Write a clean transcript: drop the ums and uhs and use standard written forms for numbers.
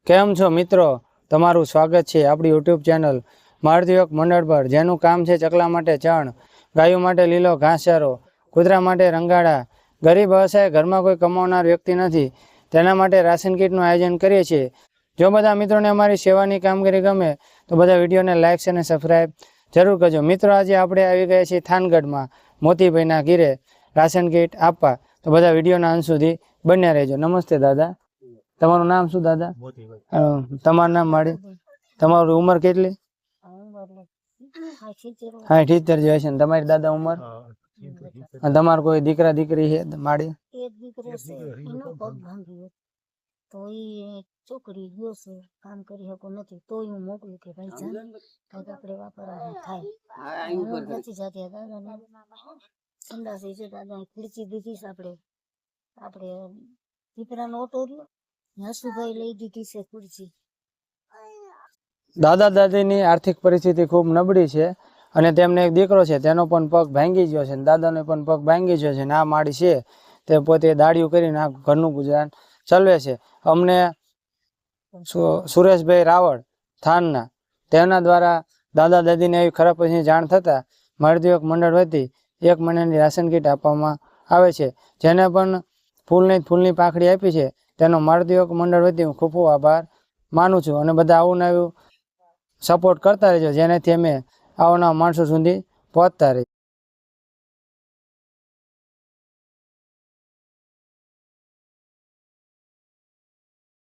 કેમ છો મિત્રો, તમારું સ્વાગત છે આપણી યુટ્યુબ ચેનલ મારુતિ યુવક મંડળ પર, જેનું કામ છે ચકલા માટે ચણ, ગાયો માટે લીલો ઘાસચારો, કૂતરા માટે રંગાડા. ગરીબ વ્યવસાય ઘરમાં કોઈ કમાવનાર વ્યક્તિ નથી, તેના માટે રાશન કીટનું આયોજન કરીએ છીએ. જો બધા મિત્રોને અમારી સેવાની કામગીરી ગમે તો બધા વિડીયોને લાઇક અને સબસ્ક્રાઈબ જરૂર કરજો. મિત્રો, આજે આપણે આવી ગયા છીએ થાનગઢમાં મોતીભાઈના ઘીરે રાશન કીટ આપવા, તો બધા વિડીયોના અંત સુધી બન્યા રહેજો. નમસ્તે દાદા, તમારું નામ શું દાદા? તમારું નામ માડી, તમારી ઉંમર કેટલી? 78 જેવી છે ને તમારી દાદા ઉંમર? તમારે કોઈ દીકરા દીકરી છે માડી? એક દીકરો છે, એનો પગ ભાંગ્યો તો એ છોકરી ગયો છે, કામ કરી શકો નથી, તો હું મોકલું કે ભાઈ જા કાંઈક આપણે વાપરવાનું થાય. નથી જતી દાદા સંડાસી છે, દાદા ખીડકી દીધી છે, આપણે દીકરાનો ઓટો રહ્યો હસુભાઈ લઈ દીધી છે ખુરશી. દાદા દાદીની આર્થિક પરિસ્થિતિ ખૂબ નબળી છે અને તેમને એક દીકરો છે, તેનો પણ પગ ભાંગી ગયો છે, દાદાનો પણ પગ ભાંગી ગયો છે. આ માડી છે તે પોતે દાડિયું કરીને આ ઘરનું ગુજરાન ચલાવે છે. અમને સુરેશભાઈ રાવળ થાનના, તેના દ્વારા દાદા દાદીને એવી ખરાબ પરિસ્થિતિની જાણ થતાં મારુતિ યુવક મંડળ વતી 1 મહિનાની રાશન કીટ આપવામાં આવે છે. જેને પણ ફૂલની પાંખડી આપી છે તેનો મારુતિ યુવક મંડળ વતી હું ખૂબ ખૂબ આભાર માનું છું. અને બધા આવું નવું સપોર્ટ કરતા રહેજો, જેનાથી અમે આવનારા માણસો સુધી પહોંચતા રહીએ.